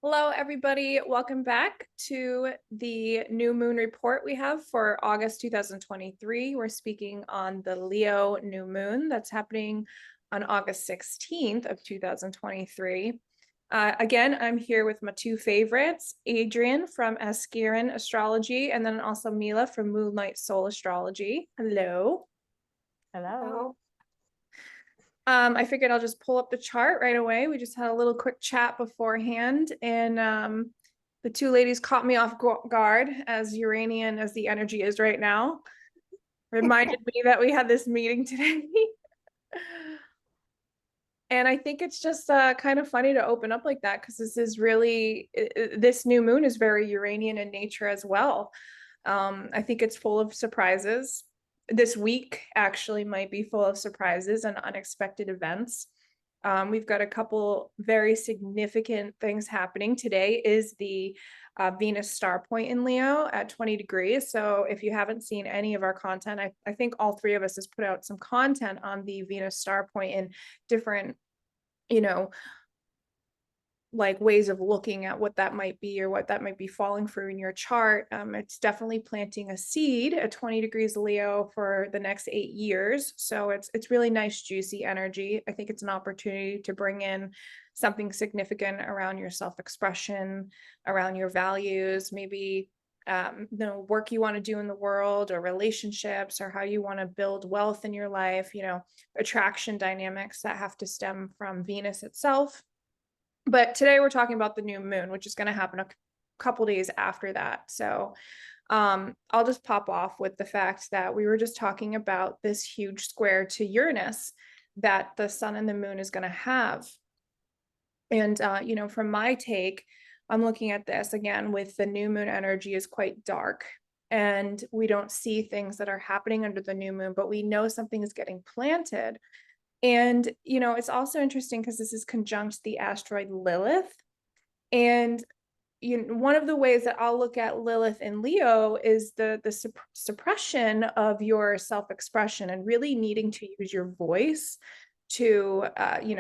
Hello, everybody. Welcome back to the new moon report we have for August 2023. We're speaking on the Leo new moon that's happening on August 16th of 2023. Again, I'm here with my two favorites, Adrienne from Jaskirin Astrology, and then also Mila from Moonlight Soul Astrology. Hello. Hello. I figured I'll just pull up the chart right away. We just had a little quick chat beforehand, and the two ladies caught me off guard as Uranian as the energy is right now. Reminded me that we had this meeting today. And I think it's just kind of funny to open up like that because this is really, this new moon is very Uranian in nature as well. I think it's full of surprises. This week actually might be full of surprises and unexpected events. We've got a couple very significant things happening. Today is the Venus star point in Leo at 20 degrees. So if you haven't seen any of our content, I think all three of us has put out some content on the Venus star point in different, you know, like ways of looking at what that might be or what that might be falling through in your chart. It's definitely planting a seed at 20 degrees Leo for the next 8 years. So it's really nice, juicy energy. I think it's an opportunity to bring in something significant around your self-expression, around your values, maybe work you want to do in the world or relationships or how you want to build wealth in your life, attraction dynamics that have to stem from Venus itself. But today we're talking about the new moon, which is going to happen a couple days after that. So I'll just pop off with the fact that we were just talking about this huge square to Uranus that the sun and the moon is going to have. And, from my take, I'm looking at this again with the new moon energy is quite dark and we don't see things that are happening under the new moon, but we know something is getting planted. And, it's also interesting because this is conjunct the asteroid Lilith. And one of the ways that I'll look at Lilith in Leo is the suppression of your self-expression and really needing to use your voice to,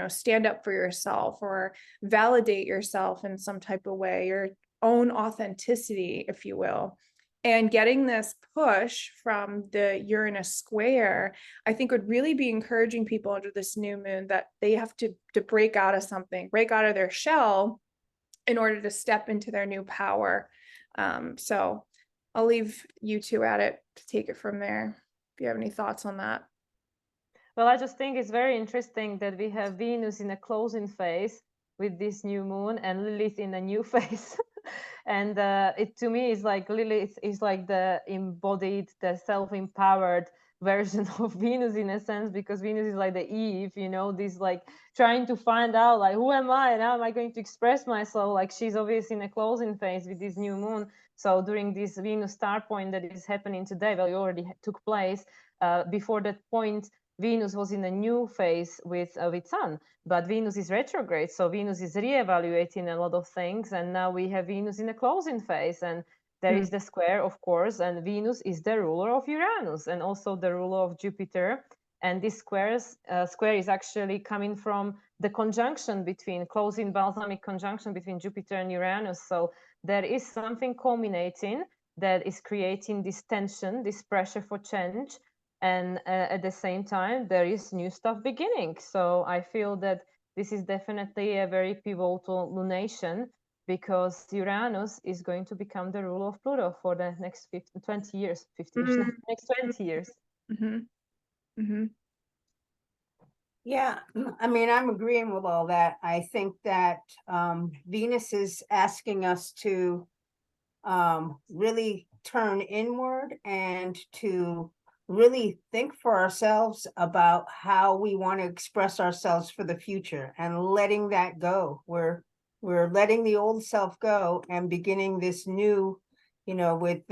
stand up for yourself or validate yourself in some type of way, your own authenticity, if you will. And getting this push from the Uranus square, I think would really be encouraging people under this new moon that they have to break out of something, break out of their shell in order to step into their new power. So I'll leave you two at it to take it from there. If you have any thoughts on that. Well, I just think it's very interesting that we have Venus in a closing phase with this new moon and Lilith in a new phase. And it to me is like Lilith is like the embodied, the self-empowered version of Venus in a sense, because Venus is like the Eve, this like trying to find out like who am I and how am I going to express myself. Like she's obviously in a closing phase with this new moon. So during this Venus star point that is happening today, well, it already took place. Before that point, Venus was in a new phase with Sun, but Venus is retrograde, so Venus is re-evaluating a lot of things, and now we have Venus in a closing phase, and there is the square, of course, and Venus is the ruler of Uranus and also the ruler of Jupiter, and this square is actually coming from the conjunction between closing balsamic conjunction between Jupiter and Uranus. So there is something culminating that is creating this tension, this pressure for change. And at the same time, there is new stuff beginning. So I feel that this is definitely a very pivotal lunation because Uranus is going to become the ruler of Pluto for the next 20 years, 50 years, next 20 years. Mm-hmm. Mm-hmm. Yeah, I mean, I'm agreeing with all that. I think that Venus is asking us to really turn inward and to really think for ourselves about how we want to express ourselves for the future and letting that go. We're letting the old self go and beginning this new, with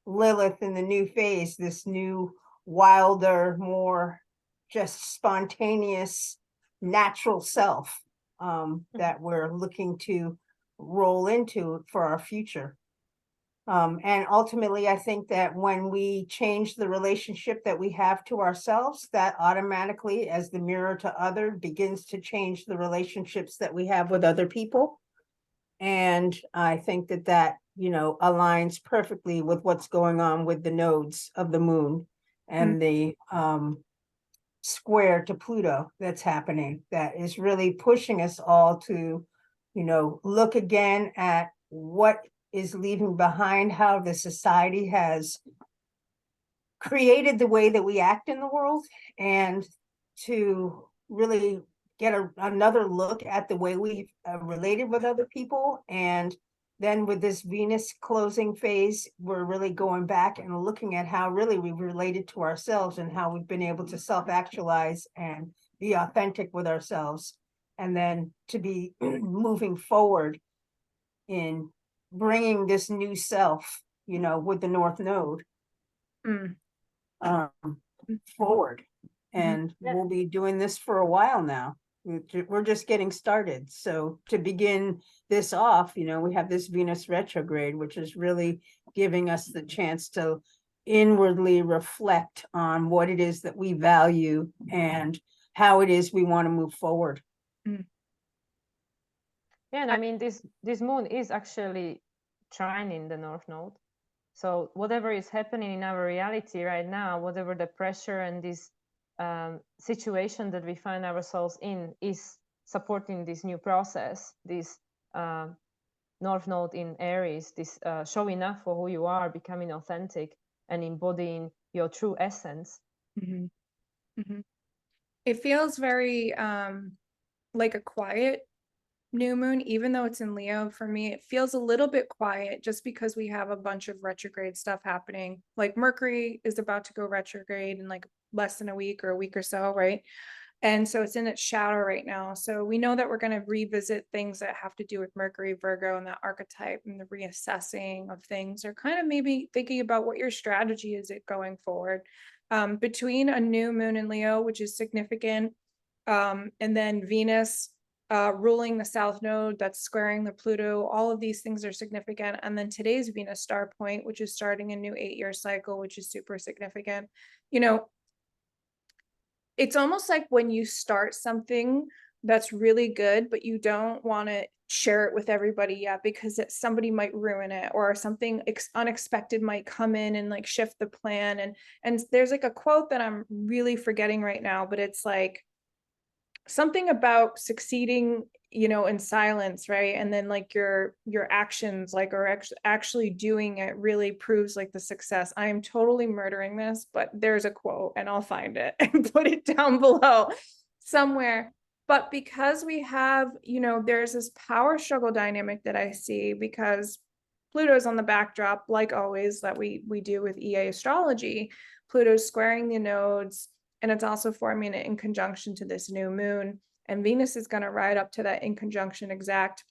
Lilith in the new phase, this new, wilder, more just spontaneous, natural self that we're looking to roll into for our future. And ultimately, I think that when we change the relationship that we have to ourselves, that automatically, as the mirror to other, begins to change the relationships that we have with other people. And I think that that, you know, aligns perfectly with what's going on with the nodes of the moon and the square to Pluto that's happening, that is really pushing us all to, you know, look again at what is leaving behind, how the society has created the way that we act in the world, and to really get another look at the way we related with other people. And then with this Venus closing phase, we're really going back and looking at how really we've related to ourselves and how we've been able to self-actualize and be authentic with ourselves. And then to be moving forward in bringing this new self, you know, with the North Node Mm. forward. And we'll be doing this for a while now. We're just getting started. So to begin this off, you know, we have this Venus retrograde, which is really giving us the chance to inwardly reflect on what it is that we value and how it is we want to move forward. Yeah, and I mean, this moon is actually trining the North Node. So whatever is happening in our reality right now, whatever the pressure and this situation that we find ourselves in is supporting this new process, this North Node in Aries, this showing up for who you are, becoming authentic and embodying your true essence. It feels very like a quiet new moon, even though it's in Leo. For me, it feels a little bit quiet just because we have a bunch of retrograde stuff happening. Like Mercury is about to go retrograde in like less than a week or a week or so, right? And so it's in its shadow right now. So we know that we're going to revisit things that have to do with Mercury, Virgo, and that archetype, and the reassessing of things, or kind of maybe thinking about what your strategy is going forward. Between a new moon in Leo, which is significant, and then Venus ruling the South Node that's squaring the Pluto, all of these things are significant. And then today's Venus star point, which is starting a new 8-year cycle, which is super significant. You know, it's almost like when you start something that's really good, but you don't want to share it with everybody yet because somebody might ruin it, or something unexpected might come in and like shift the plan. And there's like a quote that I'm really forgetting right now, but it's like something about succeeding, you know, in silence, right? And then like your actions, like, are actually doing it really proves like the success. I am totally murdering this, but there's a quote and I'll find it and put it down below somewhere. But because we have, you know, there's this power struggle dynamic that I see, because Pluto's on the backdrop, like always, that we do with EA astrology. Pluto's squaring the nodes, and it's also forming it in conjunction to this new moon. And Venus is going to ride up to that in conjunction exact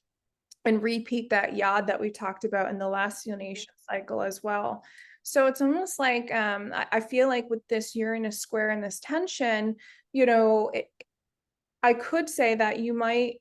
and repeat that yod that we talked about in the last lunation cycle as well. So it's almost like I feel like with this Uranus square and this tension, you know, I could say that you might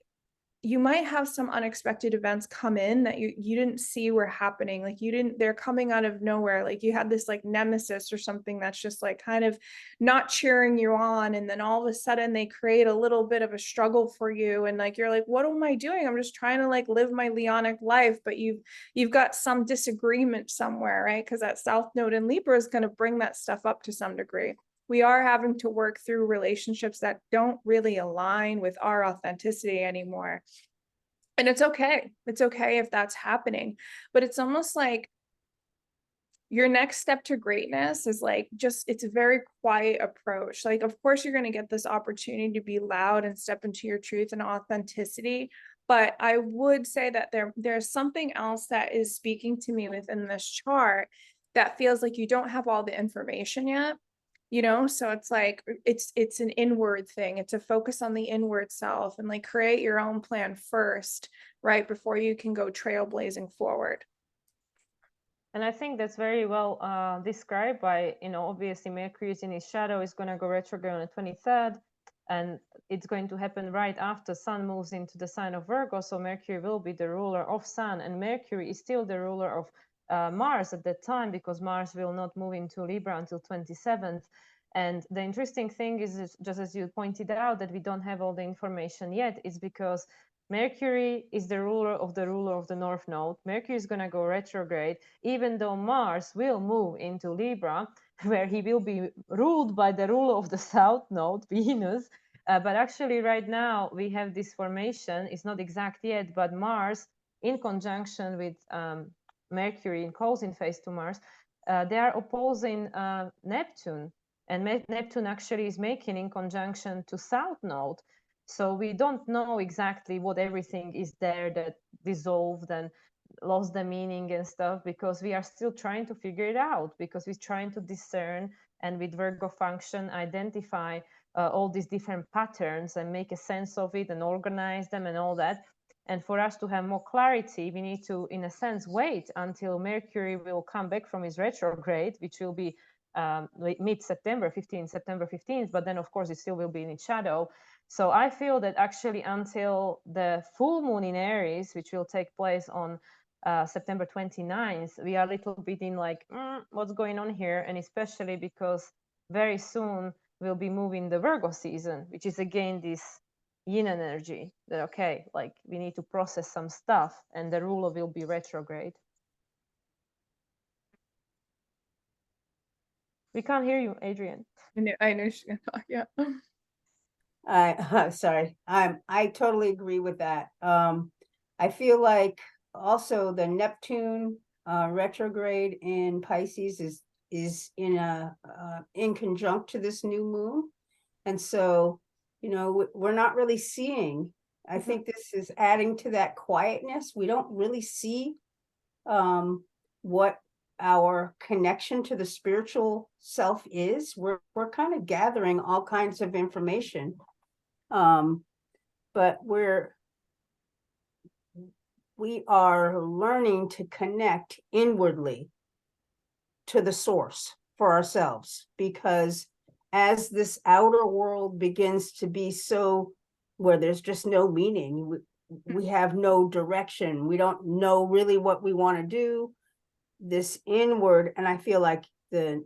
have some unexpected events come in that you didn't see were happening. Like they're coming out of nowhere. Like you had this like nemesis or something that's just like kind of not cheering you on. And then all of a sudden they create a little bit of a struggle for you. And like, you're like, what am I doing? I'm just trying to like live my Leonic life. But you've got some disagreement somewhere, right? Because that South Node in Libra is going to bring that stuff up to some degree. We are having to work through relationships that don't really align with our authenticity anymore. And it's okay. It's okay if that's happening. But it's almost like your next step to greatness is like it's a very quiet approach. Like, of course, you're going to get this opportunity to be loud and step into your truth and authenticity. But I would say that there's something else that is speaking to me within this chart that feels like you don't have all the information yet. You know, so it's like it's an inward thing. It's a focus on the inward self and like create your own plan first, right, before you can go trailblazing forward. And I think that's very well described by, you know, obviously Mercury is in his shadow, is going to go retrograde on the 23rd, and it's going to happen right after Sun moves into the sign of Virgo. So Mercury will be the ruler of Sun, and Mercury is still the ruler of Mars at that time, because Mars will not move into Libra until 27th. And the interesting thing is, just as you pointed out, that we don't have all the information yet, is because Mercury is the ruler of the North Node. Mercury is going to go retrograde, even though Mars will move into Libra, where he will be ruled by the ruler of the South Node, Venus. But actually, right now, we have this formation. It's not exact yet, but Mars, in conjunction with Mercury in closing phase to Mars, they are opposing Neptune. And Neptune actually is making in conjunction to South Node. So we don't know exactly what everything is there that dissolved and lost the meaning and stuff, because we are still trying to figure it out, because we're trying to discern and with Virgo function identify all these different patterns and make a sense of it and organize them and all that. And for us to have more clarity, we need to, in a sense, wait until Mercury will come back from his retrograde, which will be mid-September, September 15th, but then of course it still will be in its shadow. So I feel that actually until the full moon in Aries, which will take place on September 29th, we are a little bit in like, what's going on here? And especially because very soon we'll be moving the Virgo season, which is again this yin energy that, okay, like we need to process some stuff, and the ruler will be retrograde. We can't hear you, Adrienne. I knew she was gonna talk, yeah. Sorry, I totally agree with that. I feel like also the Neptune retrograde in Pisces is in conjunct to this new moon, and so we're not really seeing. I think this is adding to that quietness. We don't really see what our connection to the spiritual self is. We're kind of gathering all kinds of information, but we are learning to connect inwardly to the source for ourselves, because as this outer world begins to be so where there's just no meaning, we have no direction, we don't know really what we want to do, this inward, and I feel like the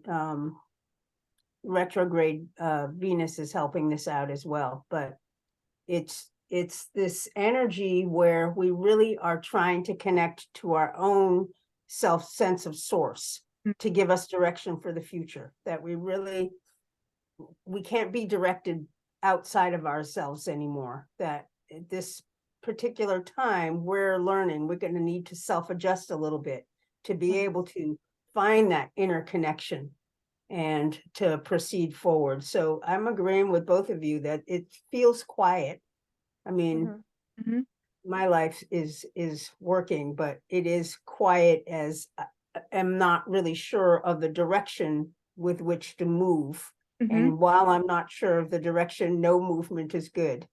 retrograde Venus is helping this out as well. But it's this energy where we really are trying to connect to our own sense of source to give us direction for the future, that we can't be directed outside of ourselves anymore, that at this particular time we're learning we're going to need to self-adjust a little bit to be able to find that inner connection and to proceed forward. So I'm agreeing with both of you that it feels quiet. I mean, my life is working, but it is quiet, as I am not really sure of the direction with which to move. And while I'm not sure of the direction, no movement is good.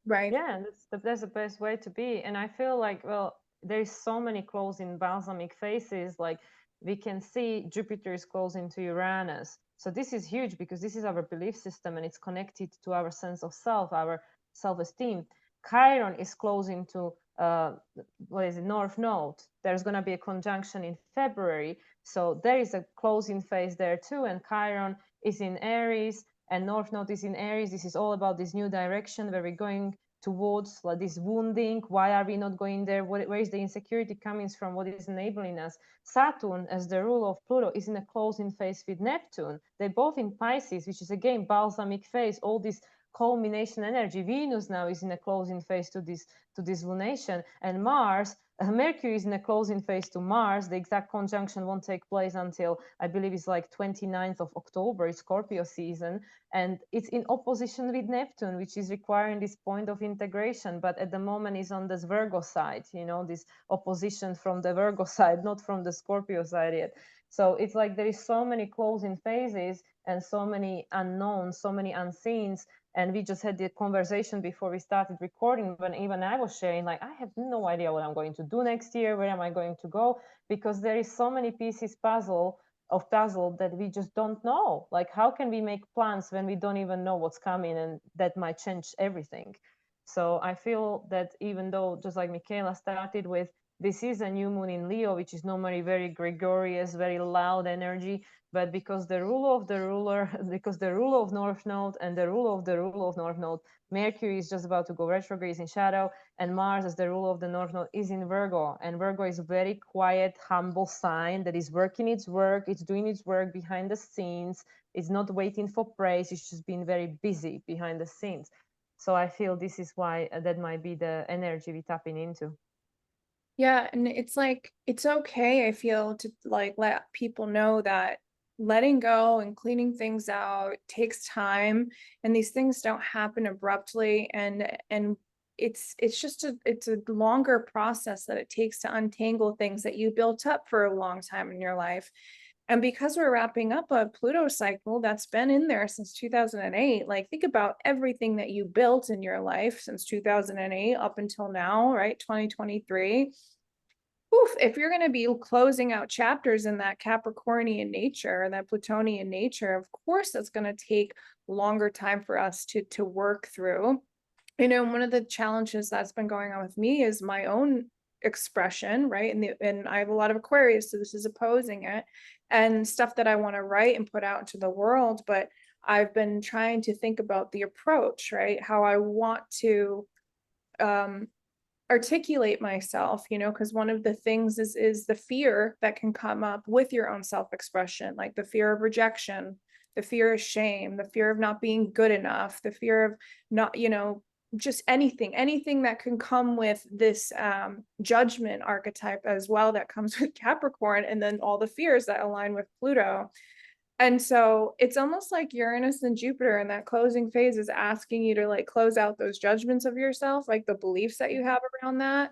Right. Yeah, that's the best way to be. And I feel like, well, there's so many closing balsamic phases. Like we can see Jupiter is closing to Uranus. So this is huge because this is our belief system and it's connected to our sense of self, our self-esteem. Chiron is closing to North Node. There's going to be a conjunction in February. So there is a closing phase there too. And Chiron is in Aries and North Node is in Aries. This is all about this new direction where we're going towards, like this wounding. Why are we not going there? Where is the insecurity coming from? What is enabling us? Saturn, as the ruler of Pluto, is in a closing phase with Neptune. They're both in Pisces, which is again balsamic phase, all this culmination energy. Venus now is in a closing phase to this lunation, and Mars, Mercury is in a closing phase to Mars. The exact conjunction won't take place until, I believe, it's like 29th of October. It's Scorpio season, and it's in opposition with Neptune, which is requiring this point of integration, but at the moment is on this Virgo side, this opposition from the Virgo side, not from the Scorpio side yet. So it's like there is so many closing phases and so many unknowns, so many unseens. And we just had the conversation before we started recording, when even I was sharing, like, I have no idea what I'm going to do next year, where am I going to go? Because there is so many pieces puzzle that we just don't know. Like, how can we make plans when we don't even know what's coming, and that might change everything? So I feel that even though, just like Makayla started with, this is a new moon in Leo, which is normally very gregarious, very loud energy. But because the ruler of the ruler, because the ruler of North Node and the ruler of the ruler of North Node, Mercury is just about to go retrograde, is in shadow, and Mars as the ruler of the North Node is in Virgo. And Virgo is a very quiet, humble sign that is working its work, it's doing its work behind the scenes, it's not waiting for praise, it's just being very busy behind the scenes. So I feel this is why that might be the energy we're tapping into. Yeah, and it's like, it's okay, I feel, to like let people know that letting go and cleaning things out takes time, and these things don't happen abruptly, and it's just it's a longer process that it takes to untangle things that you built up for a long time in your life. And because we're wrapping up a Pluto cycle that's been in there since 2008, like think about everything that you built in your life since 2008 up until now, right? 2023. Oof, if you're going to be closing out chapters in that Capricornian nature, that Plutonian nature, of course, that's going to take longer time for us to work through. You know, one of the challenges that's been going on with me is my own expression, right? And I have a lot of Aquarius, so this is opposing it, and stuff that I want to write and put out into the world. But I've been trying to think about the approach, right? How I want to articulate myself, you know, because one of the things is the fear that can come up with your own self-expression, like the fear of rejection, the fear of shame, the fear of not being good enough, the fear of not, you know, just anything that can come with this judgment archetype as well, that comes with Capricorn, and then all the fears that align with Pluto. And so it's almost like Uranus and Jupiter in that closing phase is asking you to like close out those judgments of yourself, like the beliefs that you have around that,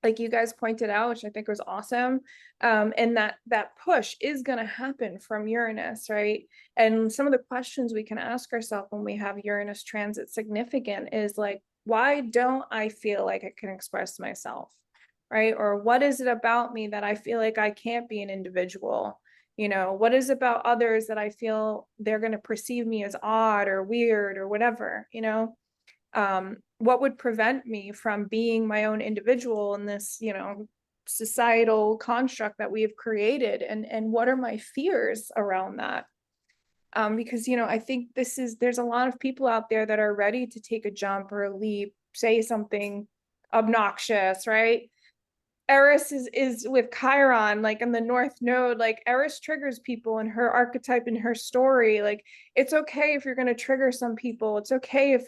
like you guys pointed out, which I think was awesome. And that push is going to happen from Uranus, right? And some of the questions we can ask ourselves when we have Uranus transit significant is like, why don't I feel like I can express myself, right? Or what is it about me that I feel like I can't be an individual? You know, what is about others that I feel they're going to perceive me as odd or weird or whatever, you know? What would prevent me from being my own individual in this, you know, societal construct that we have created? And what are my fears around that? Because, you know, I think there's a lot of people out there that are ready to take a jump or a leap, say something obnoxious, right? Eris is with Chiron, like in the North Node, like Eris triggers people in her archetype, in her story. Like, it's okay if you're going to trigger some people. It's okay if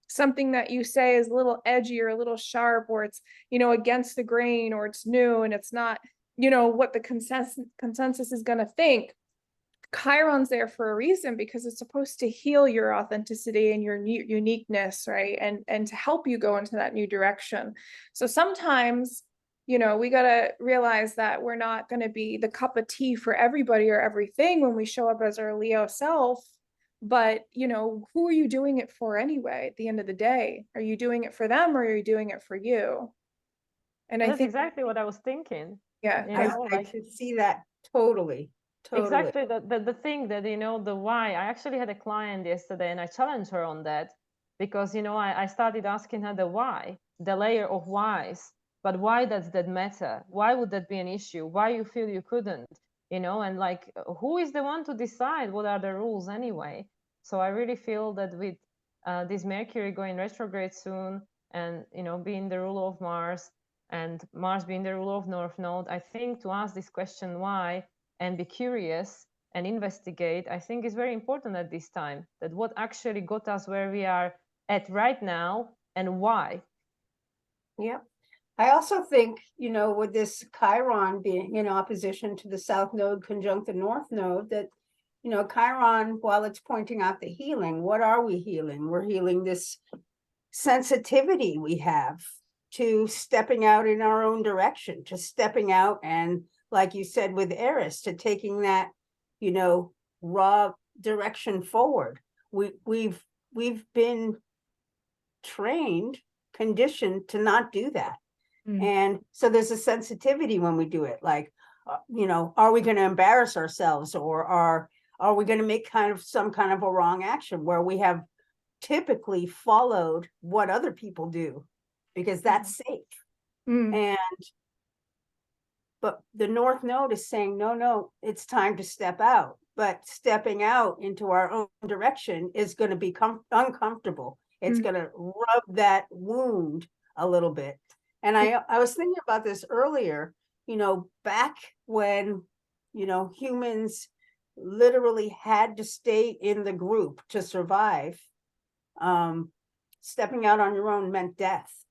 something that you say is a little edgy or a little sharp, or it's, you know, against the grain, or it's new and it's not, you know, what the consensus is going to think. Chiron's there for a reason, because it's supposed to heal your authenticity and your uniqueness, right? And to help you go into that new direction. So sometimes, you know, we got to realize that we're not going to be the cup of tea for everybody or everything when we show up as our Leo self. But, you know, who are you doing it for anyway? At the end of the day, are you doing it for them, or are you doing it for you? And I That's think, exactly what I was thinking. yeah, You I, know, I like could see that totally. exactly the thing that, you know, the why. I actually had a client yesterday and I challenged her on that, because, you know, I started asking her the why, the layer of whys. But why does that matter? Why would that be an issue? Why you feel you couldn't? You know, and like, who is the one to decide what are the rules anyway? So I really feel that with this Mercury going retrograde soon, and, you know, being the ruler of Mars, and Mars being the ruler of North Node, I think to ask this question why and be curious and investigate, I think is very important at this time. That what actually got us where we are at right now and why. Yeah. I also think, you know, with this Chiron being in opposition to the South Node conjunct the North Node, that, you know, Chiron, while it's pointing out the healing, what are we healing? We're healing this sensitivity we have to stepping out in our own direction, to stepping out, and like you said with Eris, to taking that, you know, raw direction forward. We've been trained, conditioned to not do that. And so there's a sensitivity when we do it, like, you know, are we going to embarrass ourselves, or are we going to make some kind of a wrong action where we have typically followed what other people do because that's safe. And But the North Node is saying, no, no, it's time to step out. But stepping out into our own direction is going to be uncomfortable. It's Mm. going to rub that wound a little bit. And I was thinking about this earlier, back when, humans literally had to stay in the group to survive. Stepping out on your own meant death.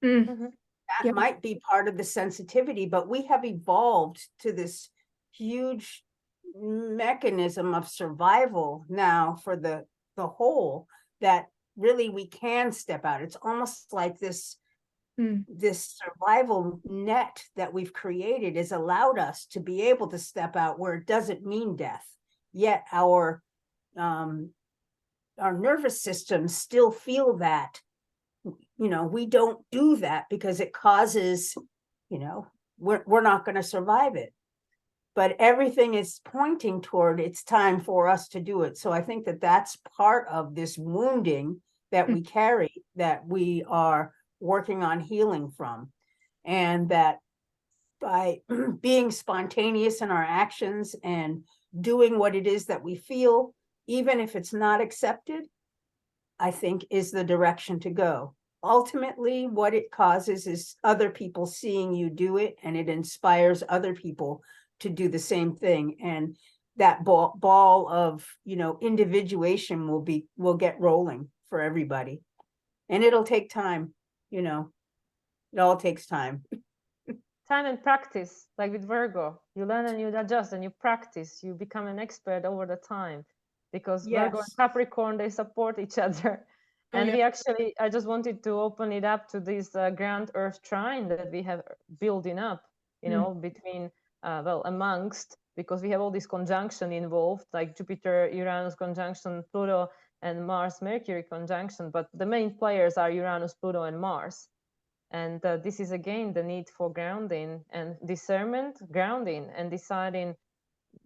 Mm. Mhm. That Yeah. might be part of the sensitivity, but we have evolved to this huge mechanism of survival now for the whole, that really we can step out. It's almost like this survival net that we've created has allowed us to be able to step out where it doesn't mean death, yet our nervous systems still feel that we don't do that because it causes, we're not going to survive it. But everything is pointing toward it's time for us to do it. So I think that that's part of this wounding that we carry, that we are working on healing from. And that by being spontaneous in our actions and doing what it is that we feel, even if it's not accepted, I think is the direction to go. Ultimately, what it causes is other people seeing you do it, and it inspires other people to do the same thing. And that ball of, individuation will get rolling for everybody. And it'll take time, it all takes time. Time and practice, like with Virgo. You learn and you adjust and you practice. You become an expert over the time, because Virgo and Yes. Capricorn, they support each other. And we actually, I just wanted to open it up to this grand Earth trine that we have building up, between, amongst, because we have all this conjunction involved, like Jupiter, Uranus conjunction, Pluto, and Mars, Mercury conjunction. But the main players are Uranus, Pluto, and Mars. And this is again the need for grounding and discernment, grounding and deciding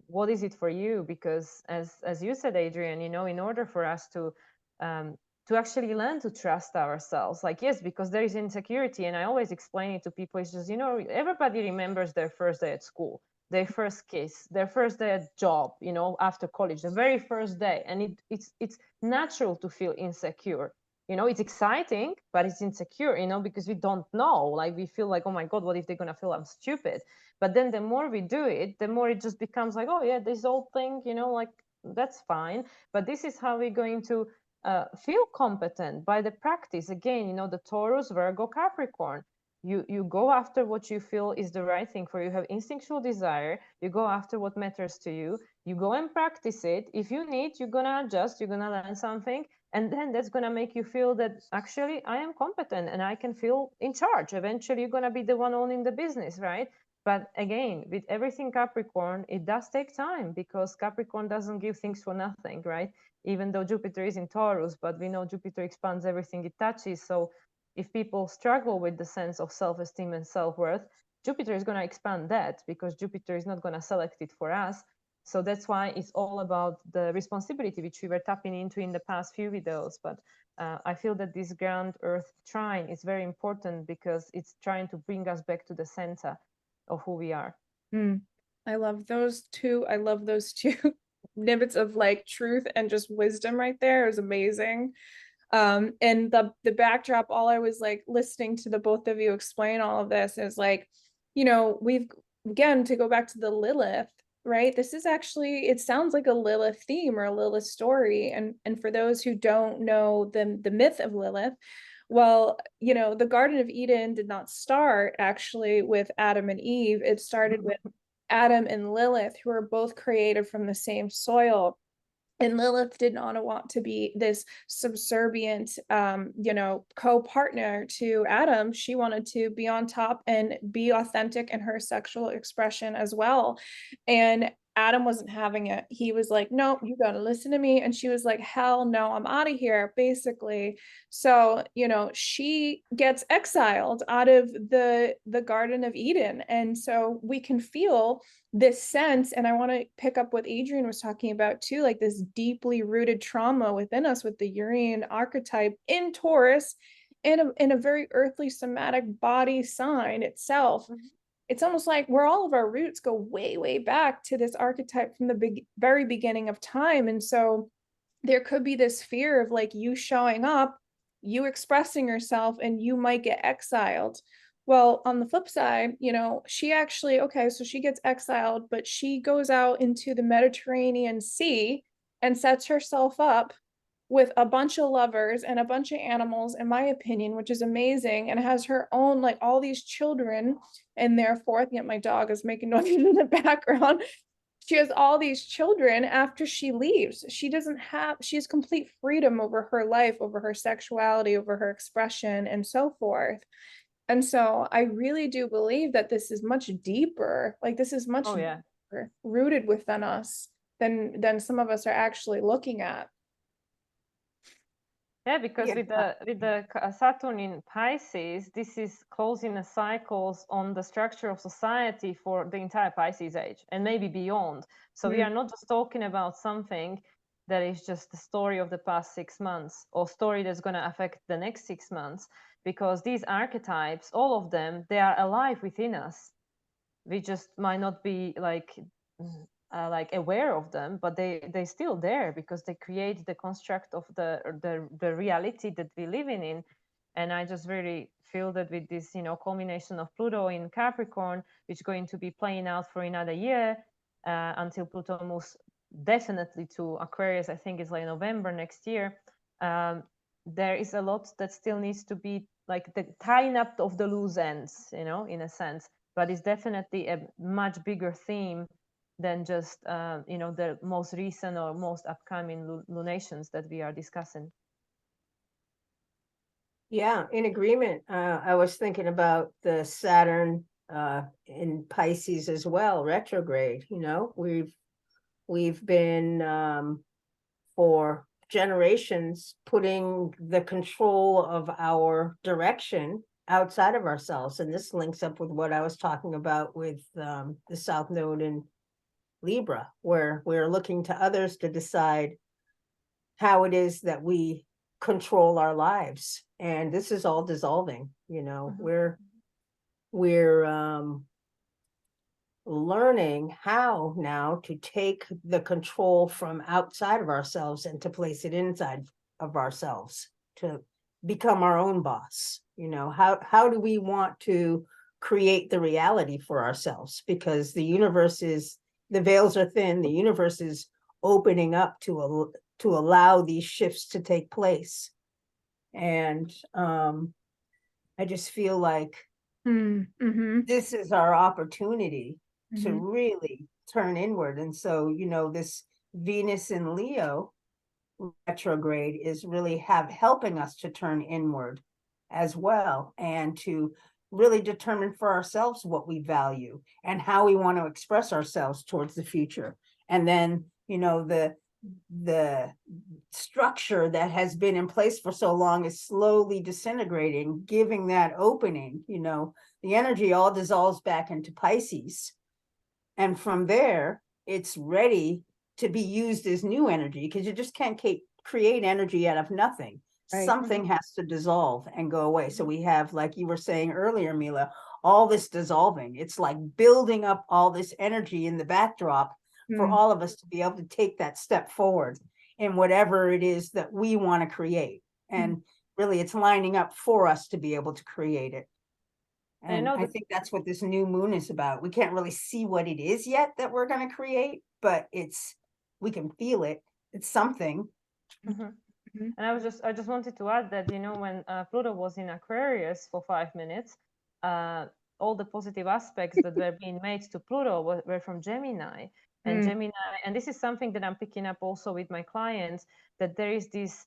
what is it for you. Because as you said, Adrienne, in order for us to actually learn to trust ourselves, like, yes, because there is insecurity. And I always explain it to people, it's just, everybody remembers their first day at school, their first kiss, their first day at job, after college, the very first day. And it's natural to feel insecure. It's exciting, but it's insecure, because we don't know. Like, we feel like, oh my God, what if they're going to feel I'm stupid? But then the more we do it, the more it just becomes like, oh yeah, this old thing, like, that's fine. But this is how we're going to feel competent, by the practice. Again, the Taurus, Virgo, Capricorn. You go after what you feel is the right thing for you. You have instinctual desire. You go after what matters to you. You go and practice it. If you need, you're going to adjust. You're going to learn something. And then that's going to make you feel that actually I am competent and I can feel in charge. Eventually, you're going to be the one owning the business, right? But again, with everything Capricorn, it does take time, because Capricorn doesn't give things for nothing, right? Even though Jupiter is in Taurus, but we know Jupiter expands everything it touches. So if people struggle with the sense of self-esteem and self-worth, Jupiter is going to expand that, because Jupiter is not going to select it for us. So that's why it's all about the responsibility, which we were tapping into in the past few videos. But I feel that this grand Earth trine is very important, because it's trying to bring us back to the center of who we are. I love those two. I love those two nibbits of like truth and just wisdom right there. It was amazing. And the backdrop, all I was like listening to the both of you explain all of this is like, we've, again, to go back to the Lilith, right? This is actually, it sounds like a Lilith theme or a Lilith story. And for those who don't know the myth of Lilith, well, the Garden of Eden did not start actually with Adam and Eve. It started with Adam and Lilith, who are both created from the same soil. And Lilith did not want to be this subservient, co-partner to Adam. She wanted to be on top and be authentic in her sexual expression as well. And Adam wasn't having it. He was like, no, you got to listen to me. And she was like, hell no, I'm out of here, basically. So, she gets exiled out of the Garden of Eden. And so we can feel this sense, and I want to pick up what Adrienne was talking about too, like this deeply rooted trauma within us with the Urian archetype in Taurus, in a very earthly somatic body sign itself. it's almost like where all of our roots go way, way back to this archetype from the very beginning of time. And so there could be this fear of like you showing up, you expressing yourself, and you might get exiled. Well, on the flip side, you know, she actually, okay, so she gets exiled, but she goes out into the Mediterranean Sea and sets herself up with a bunch of lovers and a bunch of animals, in my opinion, which is amazing, and has her own, like, all these children. And therefore, I think my dog is making noises in the background. She has all these children after she leaves. She has complete freedom over her life, over her sexuality, over her expression, and so forth. And so I really do believe that this is much deeper, like this is much Oh yeah. deeper rooted within us than some of us are actually looking at. Yeah, because Yeah. with the Saturn in Pisces, this is closing the cycles on the structure of society for the entire Pisces age and maybe beyond. So we are not just talking about something that is just the story of the past 6 months or story that's going to affect the next 6 months, because these archetypes, all of them, they are alive within us. We just might not be like aware of them, but they still there because they create the construct of the reality that we live in. And I just really feel that with this, you know, culmination of Pluto in Capricorn, which is going to be playing out for another year until Pluto moves definitely to Aquarius. I think it's like November next year. There is a lot that still needs to be like the tying up of the loose ends, you know, in a sense. But it's definitely a much bigger theme than just you know, the most recent or most upcoming lunations that we are discussing. Yeah, in agreement. I was thinking about the Saturn in Pisces as well, retrograde. You know, we've been for generations putting the control of our direction outside of ourselves, and this links up with what I was talking about with the South Node in Libra, where we're looking to others to decide how it is that we control our lives. And this is all dissolving, you know. We're learning how now to take the control from outside of ourselves and to place it inside of ourselves, to become our own boss. You know, how do we want to create the reality for ourselves? Because the universe is, the veils are thin, the universe is opening up to allow these shifts to take place. And I just feel like this is our opportunity to really turn inward. And so, you know, this Venus in Leo retrograde is really helping us to turn inward as well, and to really determine for ourselves what we value and how we want to express ourselves towards the future. And then, you know, the structure that has been in place for so long is slowly disintegrating, giving that opening. You know, the energy all dissolves back into Pisces, and from there it's ready to be used as new energy, because you just can't create energy out of nothing. Right. Something has to dissolve and go away. So we have, like you were saying earlier, Mila, all this dissolving. It's like building up all this energy in the backdrop for all of us to be able to take that step forward in whatever it is that we want to create. And really, it's lining up for us to be able to create it. And I think that's what this new moon is about. We can't really see what it is yet that we're going to create, but we can feel it. It's something. And I just wanted to add that, you know, when Pluto was in Aquarius for 5 minutes, all the positive aspects that were being made to Pluto were from Gemini. And Gemini, and this is something that I'm picking up also with my clients, that there is this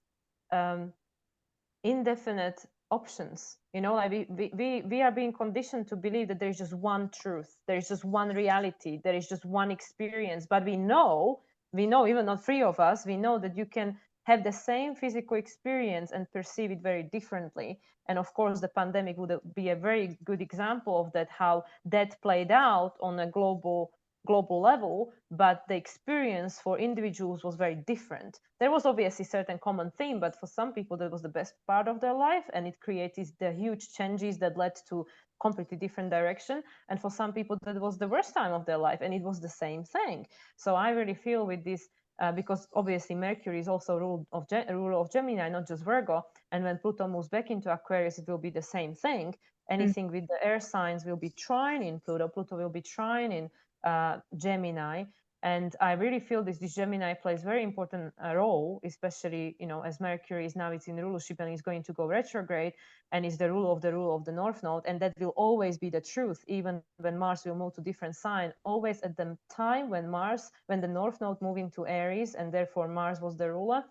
indefinite options. You know, like we are being conditioned to believe that there's just one truth, there's just one reality, there is just one experience. But we know, even not 3 of us, we know that you can have the same physical experience and perceive it very differently. And of course, the pandemic would be a very good example of that, how that played out on a global global level, but the experience for individuals was very different. There was obviously certain common theme, but for some people that was the best part of their life, and it created the huge changes that led to completely different direction. And for some people that was the worst time of their life, and it was the same thing. So I really feel with this, because obviously Mercury is also ruler of Gemini, not just Virgo, and when Pluto moves back into Aquarius, it will be the same thing. Anything with the air signs will be trine in Pluto. Pluto will be trine in Gemini. And I really feel this Gemini plays very important role, especially, you know, as Mercury is now it's in rulership and is going to go retrograde and is the rule of the North Node. And that will always be the truth, even when Mars will move to different sign. Always at the time when the North Node moved into Aries, and therefore Mars was the ruler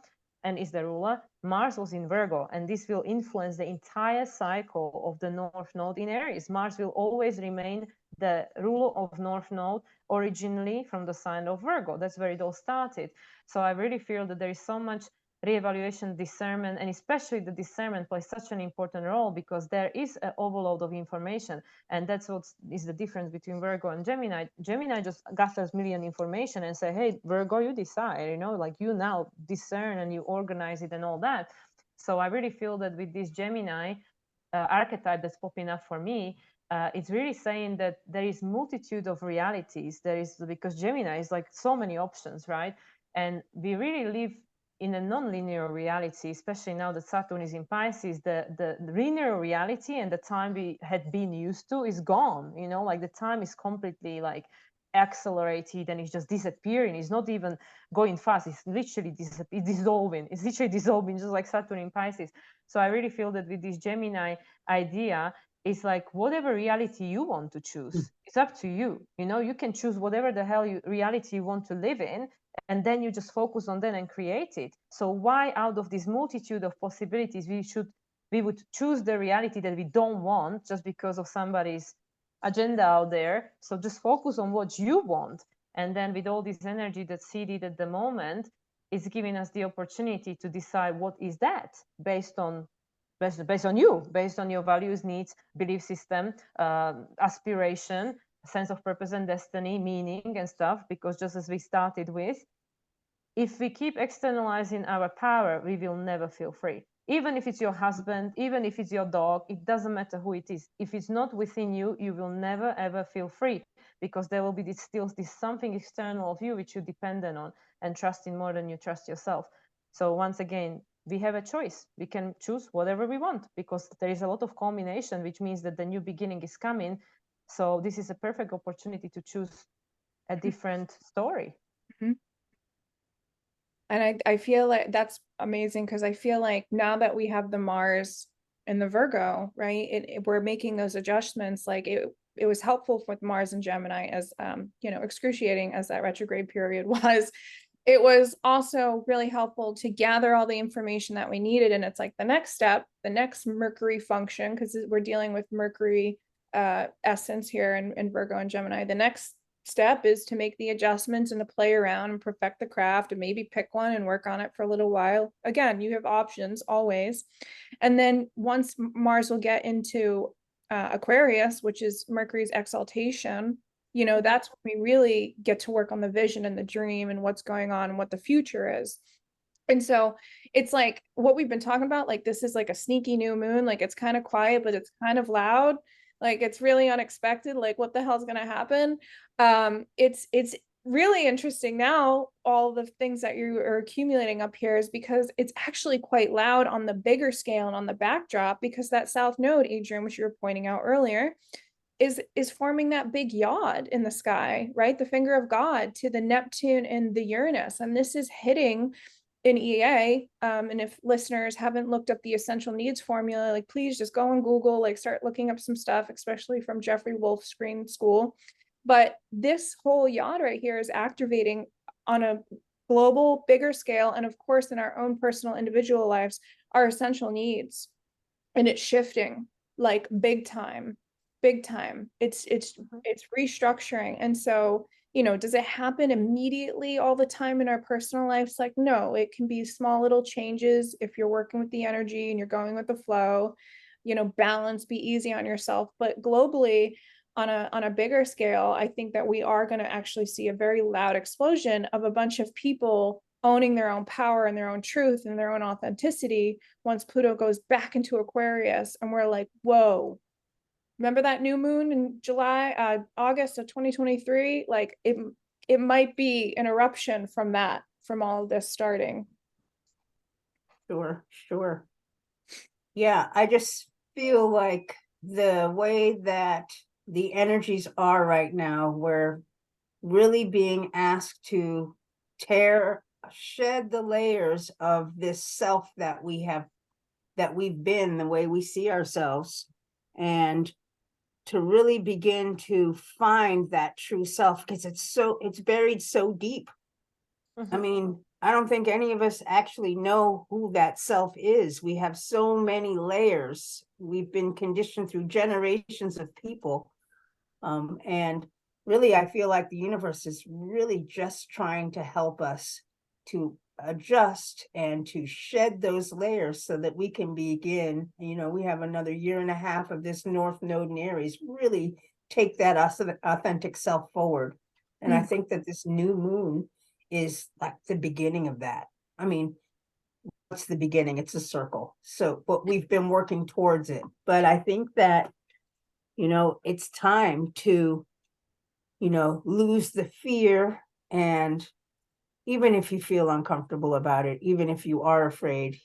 and is the ruler, Mars was in Virgo, and this will influence the entire cycle of the North Node in Aries. Mars will always remain the ruler of North Node, originally from the sign of Virgo. That's where it all started. So I really feel that there is so much reevaluation, discernment, and especially the discernment plays such an important role because there is an overload of information. And that's what is the difference between Virgo and Gemini. Gemini just gathers million information and say, hey, Virgo, you decide, you know, like you now discern and you organize it and all that. So I really feel that with this Gemini archetype that's popping up for me, it's really saying that there is multitude of realities. There is, because Gemini is like so many options, right? And we really live in a non-linear reality, especially now that Saturn is in Pisces. The linear reality and the time we had been used to is gone. You know, like the time is completely like accelerated and it's just disappearing. It's not even going fast. It's literally dissolving. It's literally dissolving, just like Saturn in Pisces. So I really feel that with this Gemini idea, it's like whatever reality you want to choose, it's up to you. You know, you can choose whatever the hell reality you want to live in, and then you just focus on that and create it. So why out of this multitude of possibilities we would choose the reality that we don't want just because of somebody's agenda out there? So just focus on what you want, and then with all this energy that's seeded at the moment, it's giving us the opportunity to decide what is that based on you, based on your values, needs, belief system, aspiration, sense of purpose and destiny, meaning and stuff. Because just as we started with, if we keep externalizing our power, we will never feel free. Even if it's your husband, even if it's your dog, it doesn't matter who it is. If it's not within you, you will never ever feel free, because there will be still this something external of you which you dependent on and trusting more than you trust yourself. So once again, we have a choice. We can choose whatever we want, because there is a lot of combination, which means that the new beginning is coming. So this is a perfect opportunity to choose a different story. Mm-hmm. And I feel like that's amazing, because I feel like now that we have the Mars and the Virgo, right, we're making those adjustments. Like it was helpful with Mars and Gemini, as you know, excruciating as that retrograde period was. It was also really helpful to gather all the information that we needed. And it's like the next step, the next Mercury function, because we're dealing with Mercury essence here in Virgo and Gemini. The next step is to make the adjustments and to play around and perfect the craft and maybe pick one and work on it for a little while. Again, you have options always. And then once Mars will get into Aquarius, which is Mercury's exaltation, you know, that's when we really get to work on the vision and the dream and what's going on and what the future is. And so it's like what we've been talking about, like this is like a sneaky new moon, like it's kind of quiet, but it's kind of loud. Like it's really unexpected. Like what the hell's going to happen? It's really interesting now, all the things that you are accumulating up here, is because it's actually quite loud on the bigger scale and on the backdrop, because that South Node, Adrienne, which you were pointing out earlier, is forming that big yod in the sky, right? The finger of God to the Neptune and the Uranus. And this is hitting in EA. And if listeners haven't looked up the essential needs formula, like please just go on Google, like start looking up some stuff, especially from Jeffrey Wolf's Green School. But this whole yod right here is activating on a global, bigger scale. And of course, in our own personal individual lives, our essential needs. And it's shifting like big time. It's restructuring. And so, you know, does it happen immediately all the time in our personal lives? Like, no, it can be small little changes if you're working with the energy and you're going with the flow, you know, balance, be easy on yourself. But globally, on a bigger scale, I think that we are going to actually see a very loud explosion of a bunch of people owning their own power and their own truth and their own authenticity once Pluto goes back into Aquarius. And we're like, whoa, remember that new moon in August of 2023? Like it might be an eruption from that, from all of this starting. Sure, sure. Yeah, I just feel like the way that the energies are right now, we're really being asked to shed the layers of this self that we've been, the way we see ourselves, and to really begin to find that true self, because it's buried so deep. I mean, I don't think any of us actually know who that self is. We have so many layers. We've been conditioned through generations of people. And really, I feel like the universe is really just trying to help us to adjust and to shed those layers so that we can begin, we have another 1.5 years of this North Node in Aries, really take that authentic self forward. And I think that this new moon is like the beginning of that. I mean, what's the beginning? It's a circle. So, but we've been working towards it. But I think that, it's time to, lose the fear. And even if you feel uncomfortable about it, even if you are afraid,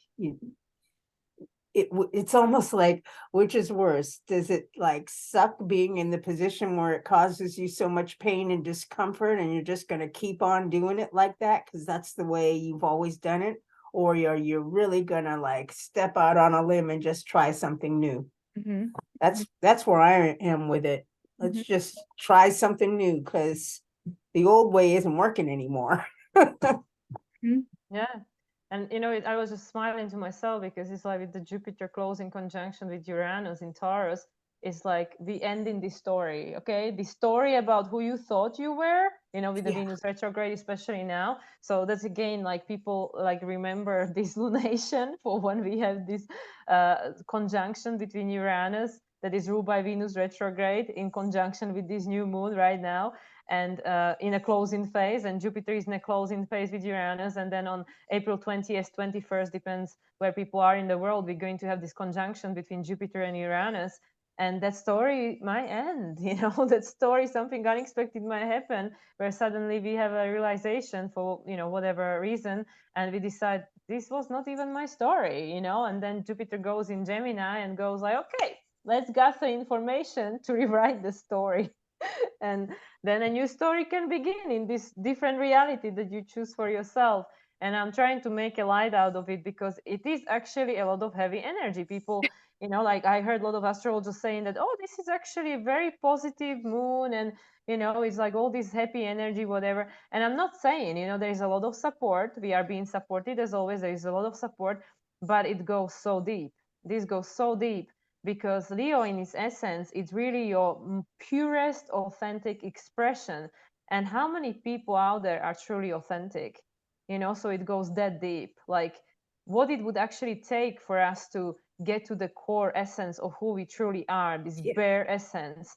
it's almost like, which is worse? Does it like suck being in the position where it causes you so much pain and discomfort and you're just going to keep on doing it like that because that's the way you've always done it? Or you're really going to like step out on a limb and just try something new? That's where I am with it. Let's just try something new because the old way isn't working anymore. Yeah. And I was just smiling to myself because it's like with the Jupiter closing conjunction with Uranus in Taurus, it's like the end in the story. Okay, the story about who you thought you were, with the Venus retrograde, especially now. So that's again like people like remember this lunation for when we have this conjunction between Uranus that is ruled by Venus retrograde in conjunction with this new moon right now, and in a closing phase, and Jupiter is in a closing phase with Uranus, and then on April 20th, 21st, depends where people are in the world, we're going to have this conjunction between Jupiter and Uranus, and that story might end, that story, something unexpected might happen, where suddenly we have a realization for, whatever reason, and we decide this was not even my story, and then Jupiter goes in Gemini and goes like, okay, let's gather information to rewrite the story. And then a new story can begin in this different reality that you choose for yourself. And I'm trying to make a light out of it because it is actually a lot of heavy energy. People, like I heard a lot of astrologers saying that, oh, this is actually a very positive moon, and it's like all this happy energy, whatever. And I'm not saying, there is a lot of support. We are being supported as always. There is a lot of support, but it goes so deep. This goes so deep because Leo in its essence, it's really your purest authentic expression. And how many people out there are truly authentic? So it goes that deep. Like what it would actually take for us to get to the core essence of who we truly are, this bare essence.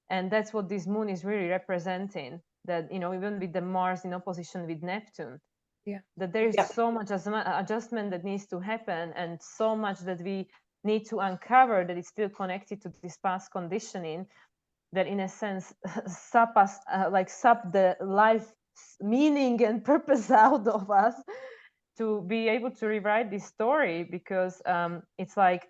And that's what this moon is really representing. That, even with the Mars in opposition with Neptune, that there is so much adjustment that needs to happen, and so much that we need to uncover that is still connected to this past conditioning that in a sense sap the life meaning and purpose out of us to be able to rewrite this story, because it's like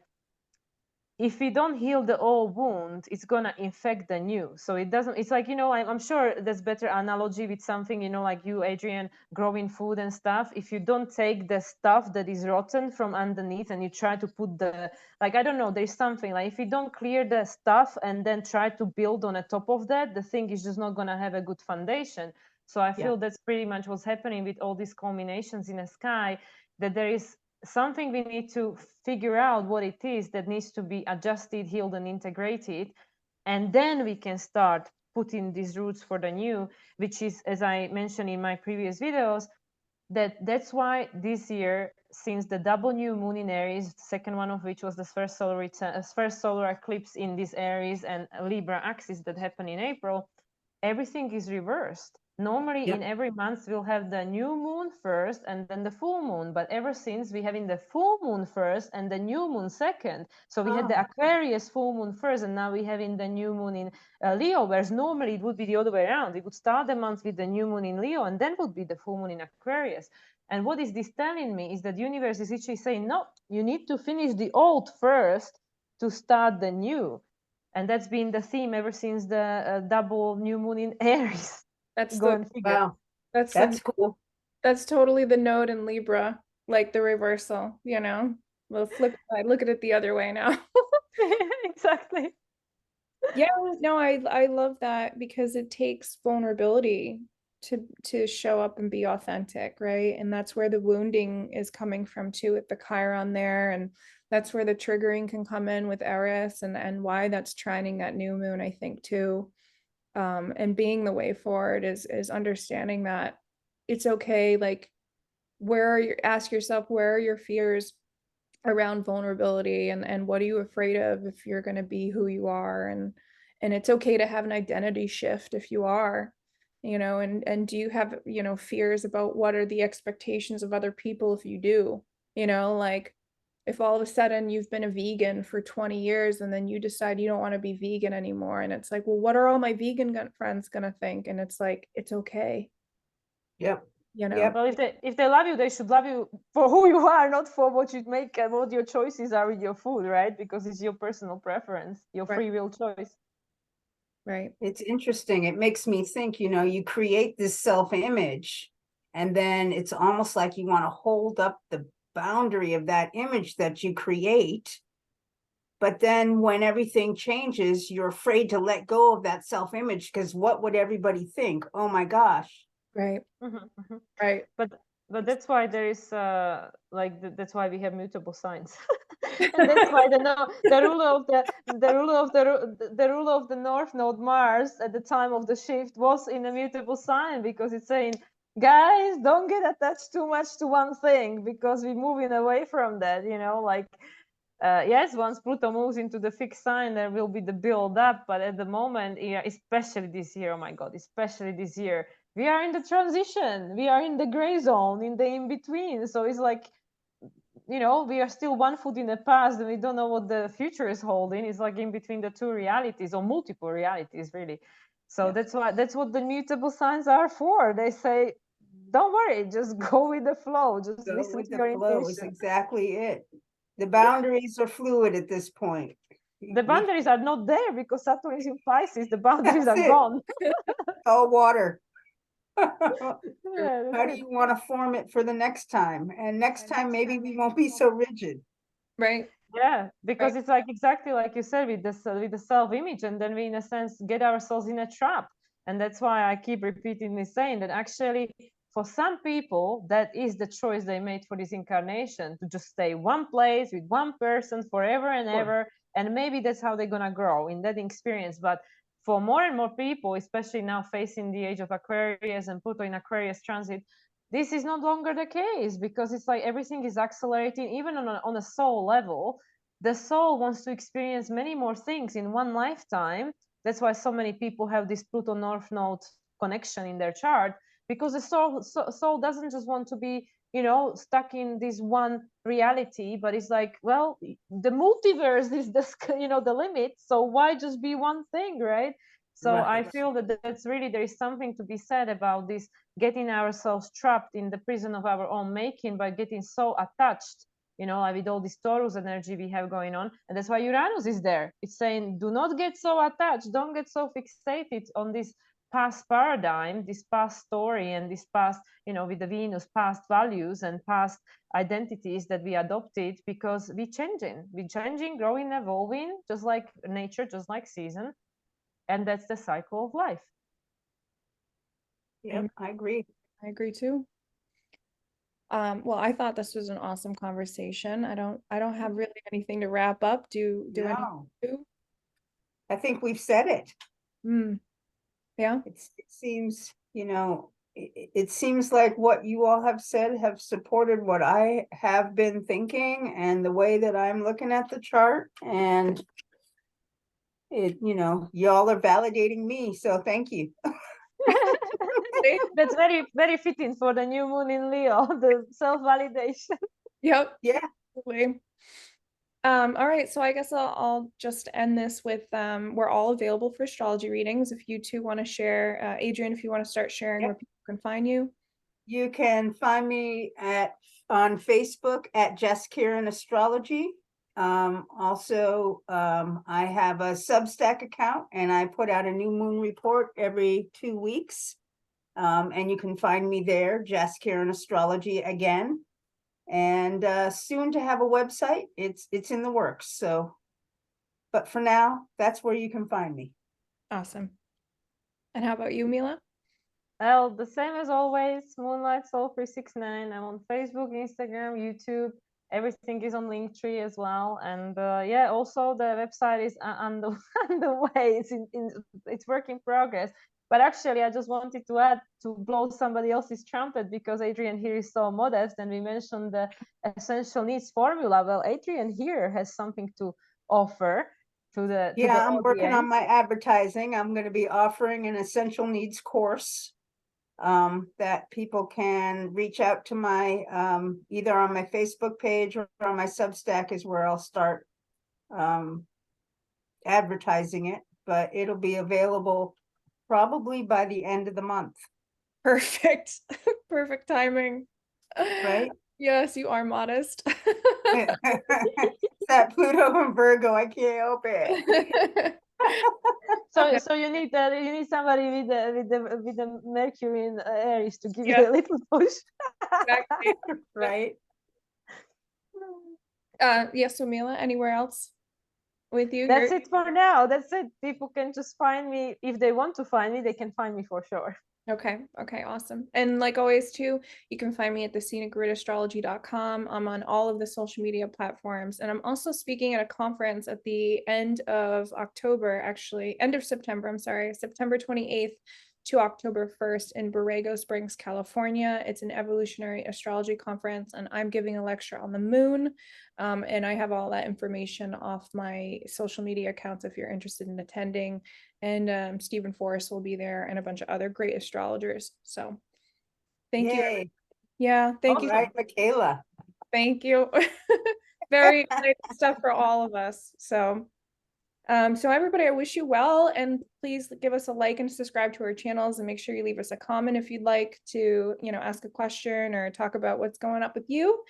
if we don't heal the old wound, it's gonna infect the new. So it doesn't, it's like, I'm sure there's better analogy with something, like you, Adrienne, growing food and stuff. If you don't take the stuff that is rotten from underneath and you try to put like, I don't know, there's something like if you don't clear the stuff and then try to build on the top of that, the thing is just not gonna have a good foundation. So I feel that's pretty much what's happening with all these culminations in the sky, that there is something we need to figure out what it is that needs to be adjusted, healed, and integrated. And then we can start putting these roots for the new, which is, as I mentioned in my previous videos, that's why this year since the double new moon in Aries, the second one of which was the first solar eclipse in this Aries and Libra axis that happened in April, everything is reversed. Normally Yep. in every month we'll have the new moon first and then the full moon, but ever since we having the full moon first and the new moon second. So we had the Aquarius full moon first, and now we having the new moon in Leo, whereas normally it would be the other way around. We would start the month with the new moon in Leo and then would be the full moon in Aquarius. And what is this telling me is that the universe is actually saying, no, you need to finish the old first to start the new. And that's been the theme ever since the double new moon in Aries. That's Go the and figure. Wow, that's that's the cool. that's totally the node in Libra, like the reversal, you know. Well, flip side, look at it the other way now. Exactly. Yeah, no, I love that because it takes vulnerability to show up and be authentic, right? And that's where the wounding is coming from too, with the Chiron there, and that's where the triggering can come in with Eris, and why that's trining that new moon, I think too. And being the way forward is understanding that it's okay. Like, ask yourself, where are your fears around vulnerability, and what are you afraid of if you're going to be who you are, and it's okay to have an identity shift if you are, you know, and do you have, you know, fears about what are the expectations of other people if you do, you know, like if all of a sudden you've been a vegan for 20 years and then you decide you don't want to be vegan anymore, and it's like, well, what are all my vegan friends going to think? And it's like, it's okay, Yep. you know. Yep. Well, if they love you, they should love you for who you are, not for what you make and what your choices are with your food, right? Because it's your personal preference, your Right. free will choice. Right. It's interesting. It makes me think, you know, you create this self-image, and then it's almost like you want to hold up the boundary of that image that you create. But then when everything changes, you're afraid to let go of that self-image because what would everybody think? Oh my gosh. Right. Mm-hmm. Right. But that's why there is that's why we have mutable signs. And that's why the ruler of the north node Mars at the time of the shift was in a mutable sign, because it's saying, guys, don't get attached too much to one thing, because we're moving away from that, you know, like yes, once Pluto moves into the fixed sign, there will be the build up, but at the moment, yeah, especially this year, oh my god, especially this year, we are in the transition, we are in the gray zone, in the in between. So it's like, you know, we are still one foot in the past and we don't know what the future is holding. It's like in between the two realities, or multiple realities, really. So Yeah. that's what the mutable signs are for. They say, don't worry, just go with the flow, just Go listen with to the your flow is intuition. exactly it. The boundaries are fluid at this point. The boundaries are not there because Saturn is in Pisces. The boundaries That's are it. gone. All water. Yeah, How do that's it. you want to form it for the next time? And next time, maybe we won't be so rigid. Right. Yeah, because Right. it's like exactly like you said with the self-image, and then we in a sense get ourselves in a trap. And that's why I keep repeatedly saying that actually for some people that is the choice they made for this incarnation, to just stay one place with one person forever and Sure. ever, and maybe that's how they're gonna grow in that experience. But for more and more people, especially now facing the age of Aquarius and Pluto in Aquarius transit, this is no longer the case, because it's like everything is accelerating, even on a soul level. The soul wants to experience many more things in one lifetime. That's why so many people have this Pluto North Node connection in their chart, because the soul doesn't just want to be, you know, stuck in this one reality, but it's like, well, the multiverse is the, you know, the limit, so why just be one thing, right? So Right. I feel that that's really, there is something to be said about this, getting ourselves trapped in the prison of our own making by getting so attached, you know, with all this Taurus energy we have going on. And that's why Uranus is there. It's saying, do not get so attached, don't get so fixated on this past paradigm, this past story, and this past, you know, with the Venus, past values and past identities that we adopted, because we're changing, growing, evolving, just like nature, just like season. And that's the cycle of life. Yep, I agree. I agree too. Well, I thought this was an awesome conversation. I don't have really anything to wrap up. Do any No, do? I think we've said it. Yeah. It seems, you know, it seems like what you all have said have supported what I have been thinking and the way that I'm looking at the chart, and y'all are validating me, so thank you. That's very, very fitting for the new moon in Leo, the self-validation. Yep. Yeah. Absolutely. All right, so I guess I'll just end this with we're all available for astrology readings. If you two want to share, Adrienne, if you want to start sharing where Yep. people can find you. You can find me on Facebook at Jaskirin Astrology. Also, I have a Substack account and I put out a new moon report every 2 weeks. And you can find me there, Jaskirin Astrology again. And soon to have a website. It's in the works. So, but for now, that's where you can find me. Awesome. And how about you, Mila? Well, the same as always, Moonlight Soul 369. I'm on Facebook, Instagram, YouTube. Everything is on Linktree as well. And yeah, also the website is on the on the way. It's work in progress. But actually, I just wanted to add to blow somebody else's trumpet, because Adrienne here is so modest, and we mentioned the essential needs formula. Well, Adrienne here has something to offer to the I'm working on audience. my advertising. I'm going to be offering an essential needs course that people can reach out to my either on my Facebook page or on my Substack is where I'll start advertising it, but it'll be available probably by the end of the month. Perfect. Perfect timing. Right? Yes, you are modest. That Pluto and Virgo, I can't help it. So you need somebody with the Mercury in Aries to give Yeah. you a little push. Exactly. Right? Yes, so Mila, anywhere else with you? That's it for now. That's it. People can just find me if they want to find me. They can find me for sure. Okay, awesome. And like always too, you can find me at thescenicgridastrology.com. I'm on all of the social media platforms, and I'm also speaking at a conference at the end of October, actually, end of September, I'm sorry, September 28th to October 1st in Borrego Springs, California. It's an evolutionary astrology conference, and I'm giving a lecture on the moon. And I have all that information off my social media accounts if you're interested in attending. And Stephen Forrest will be there and a bunch of other great astrologers. So thank you. Yay. Yeah, thank All you. right, Makayla. Thank you. Very exciting stuff for all of us. So everybody, I wish you well, and please give us a like and subscribe to our channels, and make sure you leave us a comment if you'd like to, ask a question or talk about what's going up with you.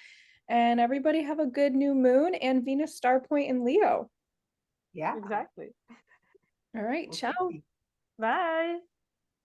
And everybody have a good new moon and Venus star point in Leo. Yeah. Exactly. All right, ciao. Okay. Bye.